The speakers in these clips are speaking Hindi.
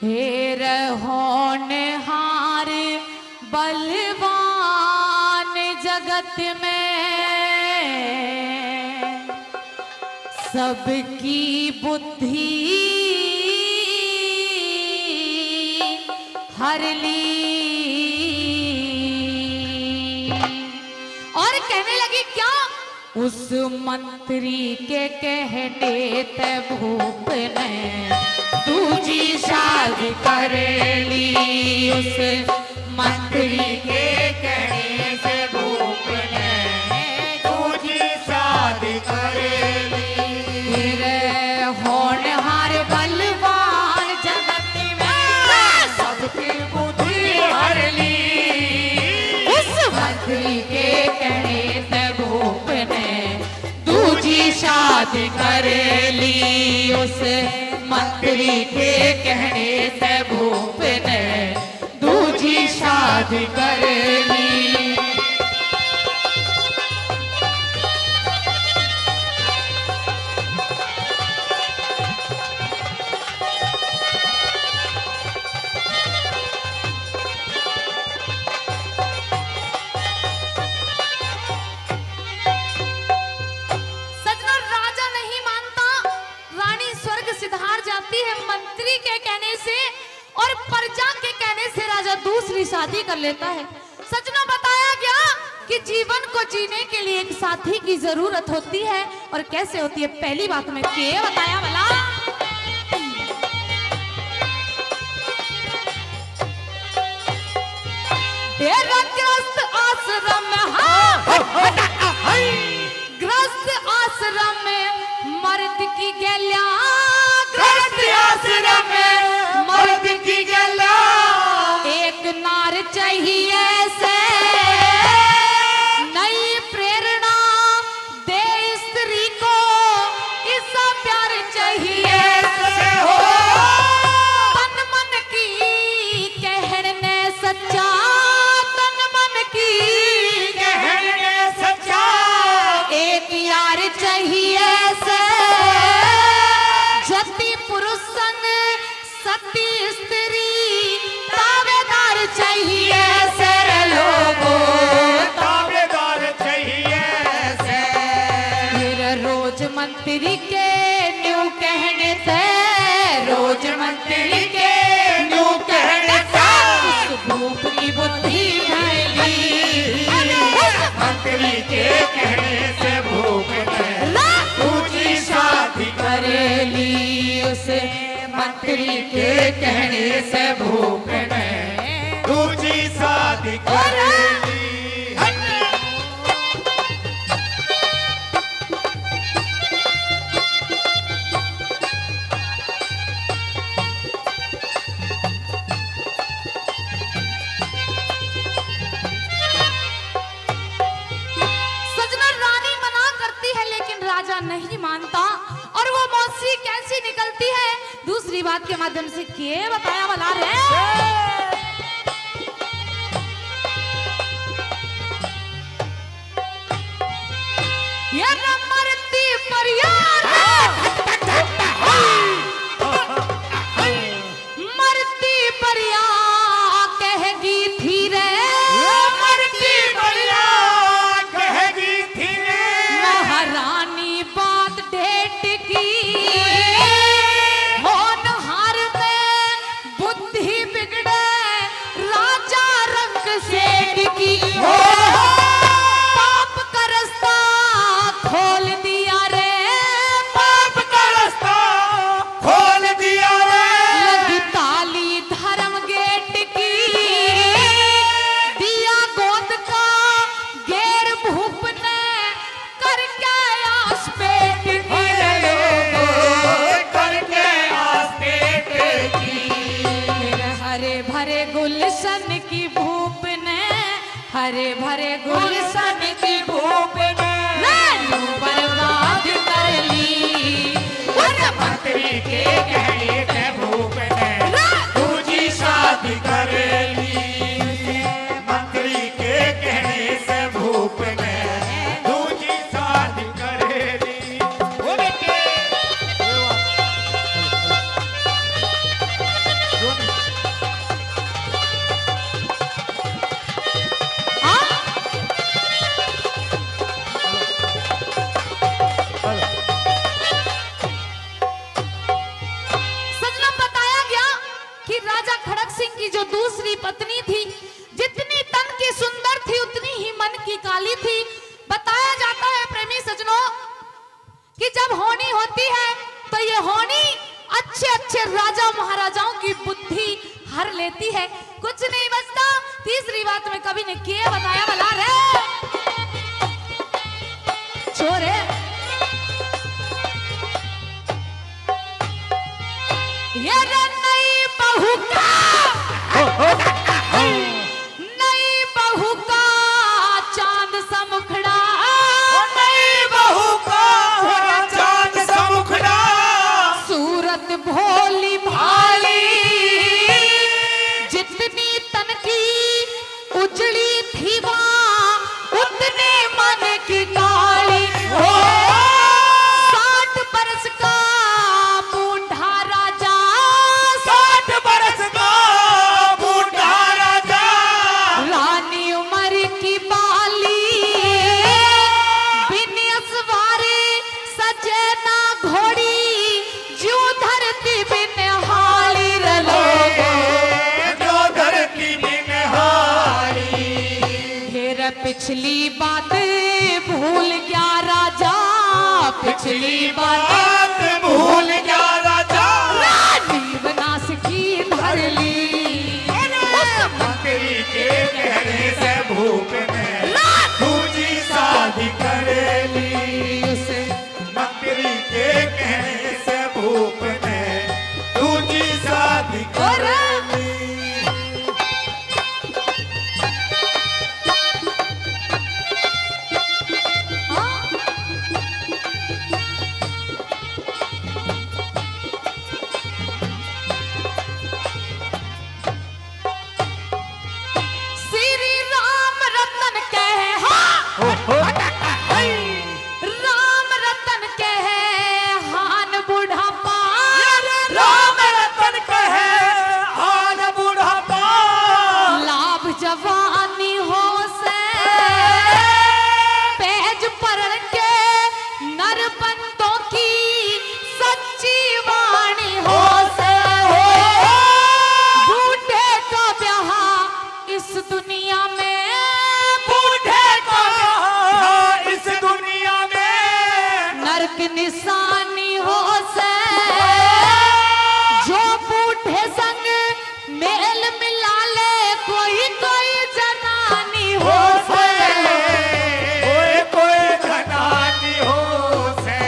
हेर होनहार बलवान जगत में सबकी बुद्धि हर ली। और कहने लगी क्या? उस मंत्री के कहने ते भूप ने दूजी शादी कर ली। उस मंत्री के कहने से भूप ने दूजी शादी कर ली। फिर होनहार बलवान जगत में सबकी बुद्धि हर ली। उस मंत्री के कहने से भूप ने दूजी शादी कर ली। उस मंत्री के कहने से भूप ने दूजी शादी कर ली। मंत्री के कहने से और प्रजा के कहने से राजा दूसरी शादी कर लेता है। सजनों, बताया गया कि जीवन को जीने के लिए एक साथी की जरूरत होती है। और कैसे होती है? पहली बात में क्या बताया भला? ग्रस्त आश्रम में, ग्रस्त आश्रम में मर्द की गैल्या, आश्रम में मर्द की गला एक नार चाहिए से नई प्रेरणा दे स्त्री को, इसका प्यार चाहिए से हो तन मन की कहने सच्चा, तन मन की कहने सच्चा एक यार चाहिए से जति पुरुष संग सती स्त्री ताबेदार चाहिए सर लोगों, ताबेदार चाहिए से। फिर रोज मंत्री के न्यू कहने से, रोज मंत्री के न्यू कहने से उस भूप की बुद्धि फैली। मंत्री के कहने से भूप ने दूसरी शादी कर ली। उस मंत्री के कहने से भूप ने दूसरी शादी कर ली। सजना, रानी मना करती है लेकिन राजा नहीं मानता। और वो मौसी कैसी निकलती है? दूसरी बात के माध्यम से क्या बताया वाला रे? ये मरती परियार मरती परिया कहेगी थी रे, मरती परिया कहेगी थी रे महारानी बात डेट की। होनहार में बुद्धि बिगड़े राजा रंग सेठ की। पाप का रास्ता खोल दिया रे, पाप का रास्ता खोल दिया रे। लगी ताली धर्म गेट की, दिया गोद का गेर भूप ने करके आस पेट की, करके आस पेट की। हरे भरे गुलशन की भूप ने, हरे भरे गुलशन की भूप ने बर्बाद कर ली। मंत्री के कहने से भूप ने दूजी शादी कर ली। मंत्री के कहने से भूप ने दूजी शादी कर ली। राजा खड़क सिंह की जो दूसरी पत्नी थी, जितनी तन की सुंदर थी उतनी ही मन की काली थी। बताया जाता है प्रेमी सज्जनों कि जब होनी होती है तो ये होनी अच्छे अच्छे राजा महाराजाओं की बुद्धि हर लेती है, कुछ नहीं बचता। तीसरी बात में कवि ने किए बताया, बला रे छोरे ये नई बहू का नई बहू का चांद सा मुखड़ा, नई बहू का चांद सा मुखड़ा, सूरत भोली भाली, जितनी तन की उजड़ी थी वहाँ उतने मन की काली। 60 बरस का बूढ़ा राजा, 60 बरस का बूढ़ा राजा, रानी उम्र की बाली, बिन असवारे सजे ना घोड़ी, जो धरती बिन हाली रलोगे, जो धरती में नहारी। फिर पिछली बात भूल गया राजा, पिछली बात भूल गया राजा, रानी बनास की धर ली, उस मंत्री के कहने से भूप ने दूजी शादी कर ली। उस मंत्री के कहने से भूप ने दूजी शादी कर ली। श्री राम रतन कहे, राम रतन कहे हान बुढ़ापा, राम रतन कहे हान बुढ़ापा, लाभ जवानी हो से पेज पढ़ के नर बंदों की सच्ची वाणी हो से, बूढ़े का ब्याह इस दुनिया में, बूढ़े को यहाँ इस दुनिया में नरक निशानी हो से, जो बूढ़े संग मेल मिला ले कोई कोई जनानी हो से, कोई घनानी हो से।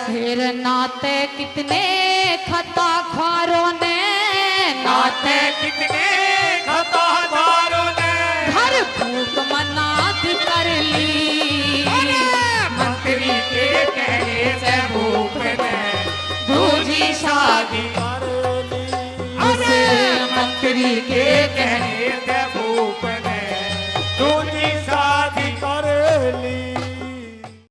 फिर नाते कितने खता खारों ने, नाते कितने खतादारों ने घर भूख मनात कर ली, मंत्री के कहने से भूप ने दूजी शादी कर ली। उस मंत्री के कहने से